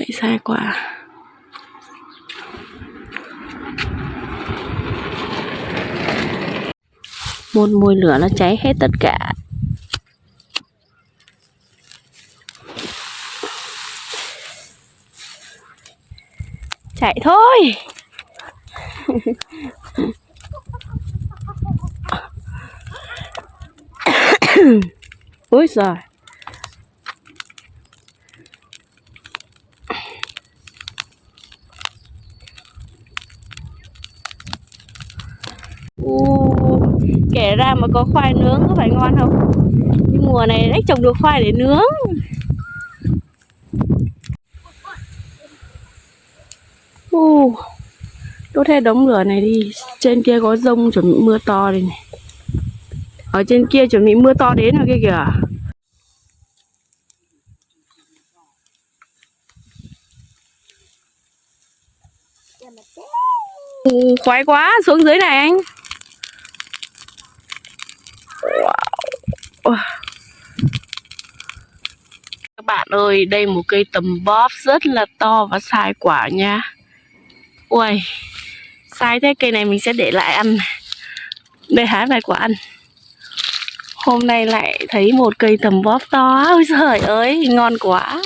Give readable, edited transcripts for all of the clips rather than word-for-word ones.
lại sai quả. Một mùi lửa nó cháy hết tất cả. Chạy thôi. Úi giời. Kể ra mà có khoai nướng có phải ngon không? Nhưng mùa này đấy trồng được khoai để nướng. Đốt hết đống lửa này đi. Trên kia có dông chuẩn bị mưa to đây này. Ở trên kia chuẩn bị mưa to đến rồi kia kìa. Khoái quá, xuống dưới này anh. Wow. Các bạn ơi, đây một cây tầm bóp rất là to và sai quả nha. Ui, sai thế, cây này mình sẽ để lại ăn. Đây hái vài quả ăn. Hôm nay lại thấy một cây tầm bóp to. Ôi trời ơi, ngon quá.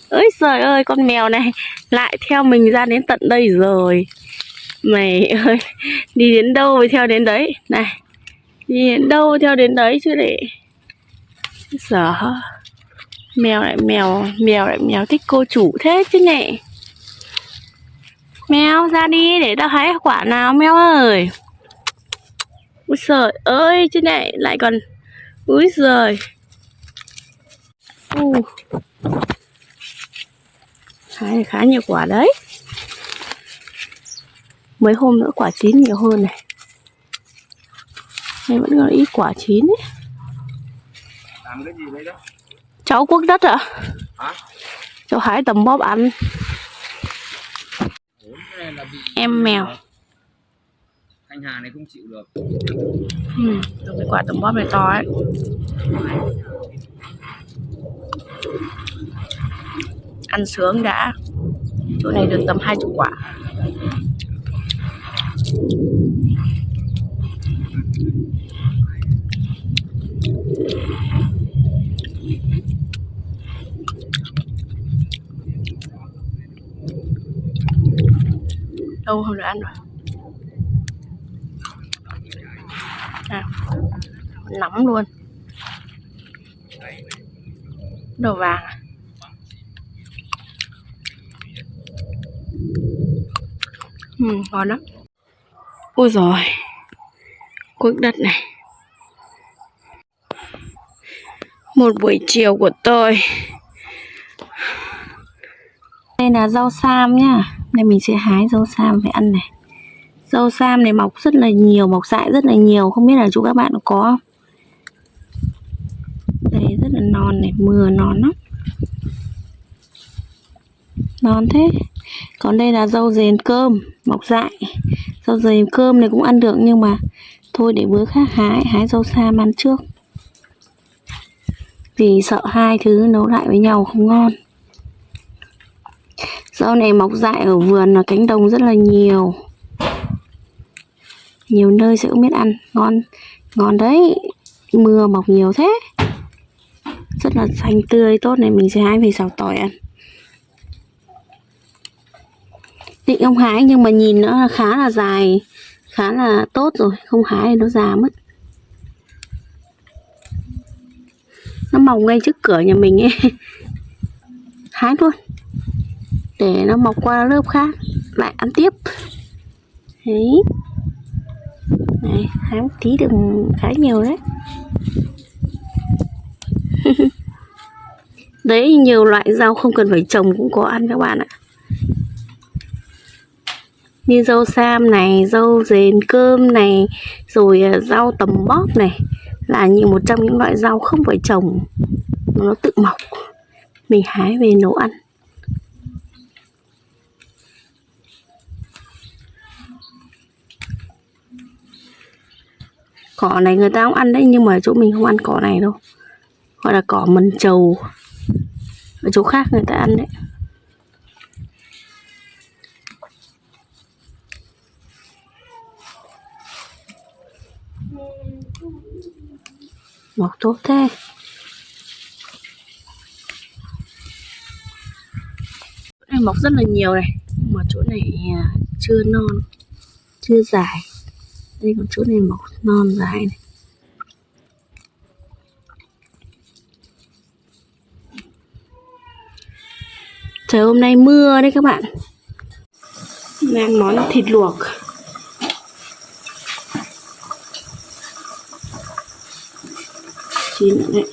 Ôi trời ơi, con mèo này lại theo mình ra đến tận đây rồi. Mày ơi, đi đến đâu mới theo đến đấy. Này, đi đến đâu theo đến đấy chứ để. Giờ mèo lại mèo thích cô chủ thế chứ nè. Mèo ra đi để tao hái quả nào mèo ơi. Úi trời ơi chứ này lại còn. Úi giời. Hái khá nhiều quả đấy. Mấy hôm nữa quả chín nhiều hơn này. Đây vẫn còn ít quả chín ấy. Làm cái gì đấy đó? Cháu cuốc đất ạ? Hả? Cháu hái tầm bóp ăn. Em mèo. Thanh Hà này không chịu được. Cái quả tầm bóp này to ấy. Ăn sướng đã. Chỗ này được tầm 20 quả. Lâu không được ăn rồi. Nóng luôn. Đầu vàng. Ngon lắm. Ôi giời. Cuốc đất này. Một buổi chiều của tôi. Đây là rau sam nhá. Đây mình sẽ hái rau sam để ăn này. Rau sam này mọc rất là nhiều, mọc dại rất là nhiều. Không biết là chú các bạn có không? Đây rất là non này, mưa non lắm. Non thế. Còn đây là rau dền cơm, mọc dại. Rau dền cơm này cũng ăn được nhưng mà thôi để bữa khác hái rau sam ăn trước. Vì sợ hai thứ nấu lại với nhau không ngon. Rau này mọc dại ở vườn và cánh đồng rất là nhiều. Nhiều nơi sẽ không biết ăn. Ngon đấy. Mưa mọc nhiều thế. Rất là xanh tươi tốt này. Mình sẽ hái về xào tỏi ăn. Định không hái nhưng mà nhìn nó khá là dài, khá là tốt rồi. Không hái thì nó già mất. Nó mọc ngay trước cửa nhà mình ấy. Hái luôn để nó mọc qua lớp khác lại ăn tiếp. Đấy. Này, hái một tí được khá nhiều đấy. Đấy, nhiều loại rau không cần phải trồng cũng có ăn các bạn ạ. Như rau sam này, rau dền cơm này, rồi rau tầm bóp này là một trong những loại rau không phải trồng, nó tự mọc. Mình hái về nấu ăn. Cỏ này người ta cũng ăn đấy, nhưng mà chỗ mình không ăn cỏ này đâu. Gọi là cỏ mần trầu. Ở chỗ khác người ta ăn đấy. Mọc tốt thế. Chỗ này mọc rất là nhiều này, nhưng mà chỗ này chưa non, chưa dài. Đây còn chỗ này mọc non dài này. Trời hôm nay mưa đấy các bạn. Làm món thịt luộc. Chín nữa đấy.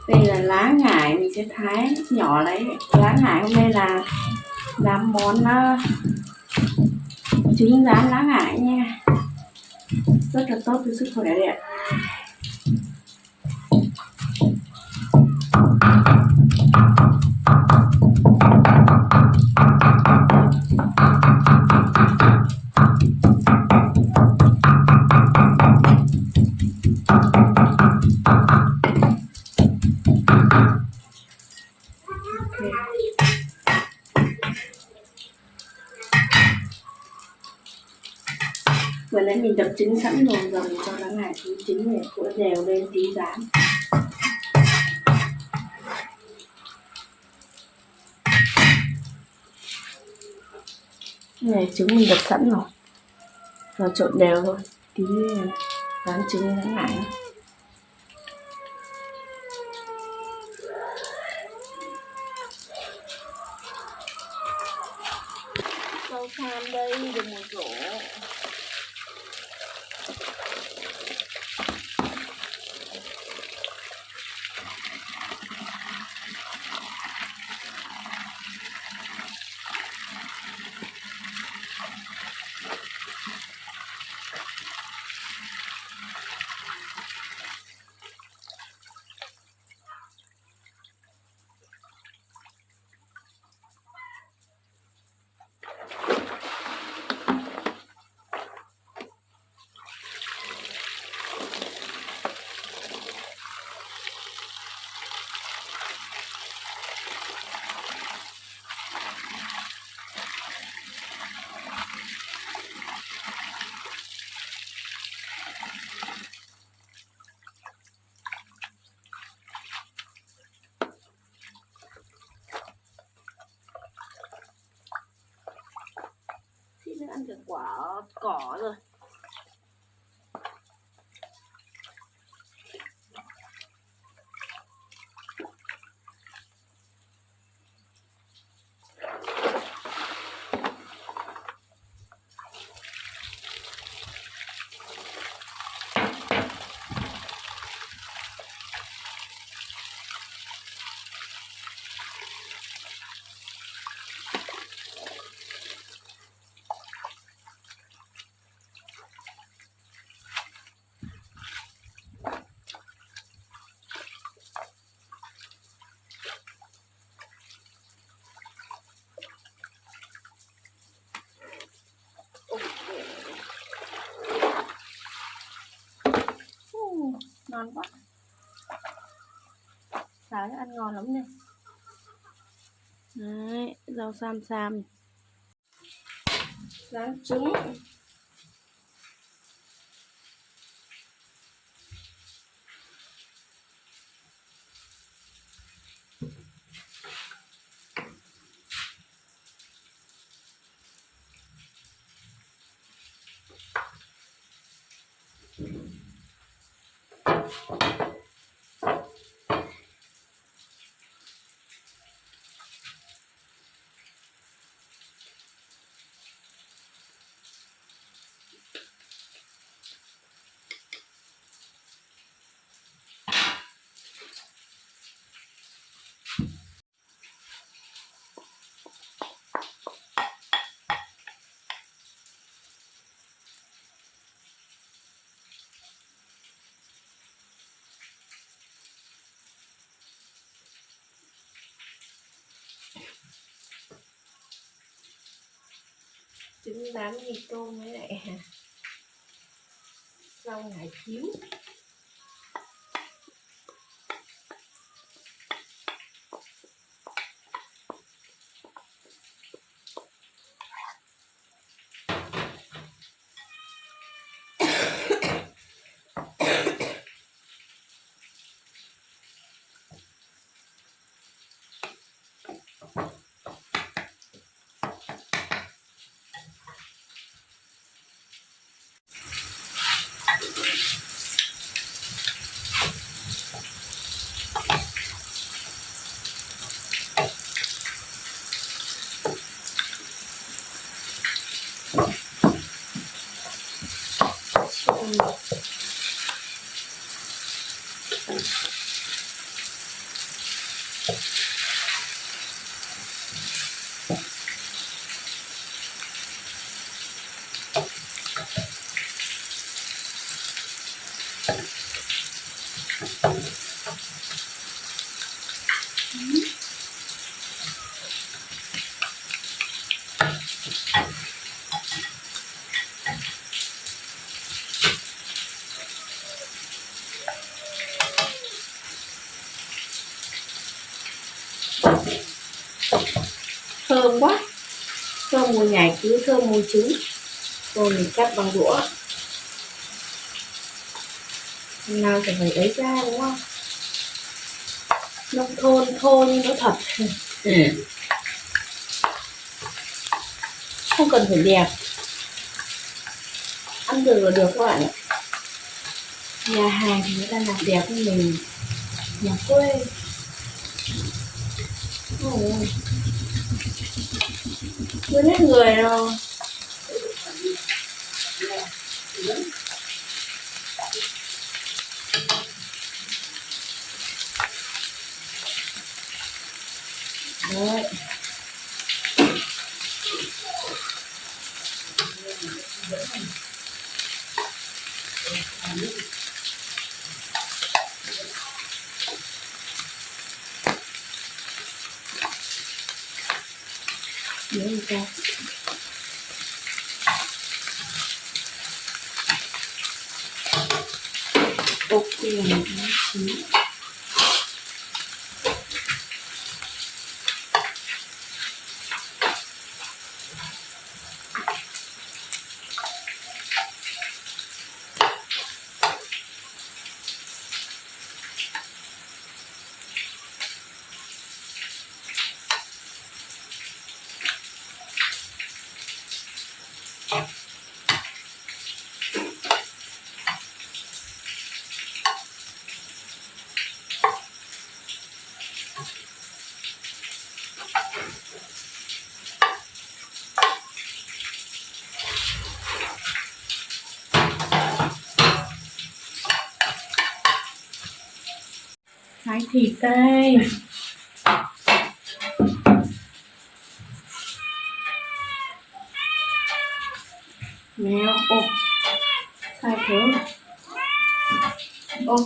Đây là lá ngải, mình sẽ thái nhỏ lấy. Lá ngải hôm nay là làm món trứng rán lá ngải nha, rất là tốt cho sức khỏe đấy ạ. Vừa nãy mình đập trứng sẵn rồi, giờ mình cho lá ngải xuống trứng này cuộn đều lên tí rán. Này trứng mình đập sẵn rồi, giờ trộn đều thôi, tí rán trứng lá ngải. Rau sam đây, được một rổ. Ăn được quả cỏ rồi. Ngon quá, xào ăn ngon lắm này. Đấy, rau sam sam, rán trứng. trứng rán mì tôm với lại rau ngải cứu. Thơm quá, thơm mùi nhảy cứu, thơm mùi trứng. Rồi mình cắt bằng đũa. Nào thì phải ấy ra đúng không? Nông thôn thô nhưng nó thật. Không cần phải đẹp, ăn được là được các bạn ạ. Nhà hàng thì người ta làm đẹp như mình nhà quê. Quên hết người rồi. Đấy. Đấy ra. Ok là một chín. Thái thịt đây. Mèo, ô, sai thiếu này. Ô.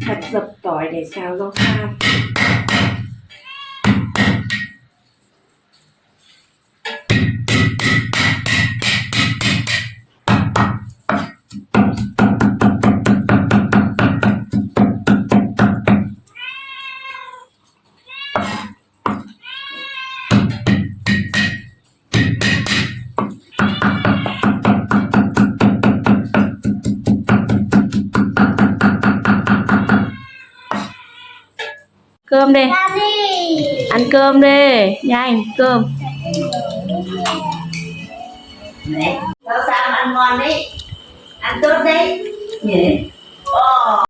Thật dập tỏi để xào rau sao. Cơm đi. Ăn cơm đi. Nhanh, cơm. Đấy, rau sao ăn ngon đấy, ăn tốt đấy.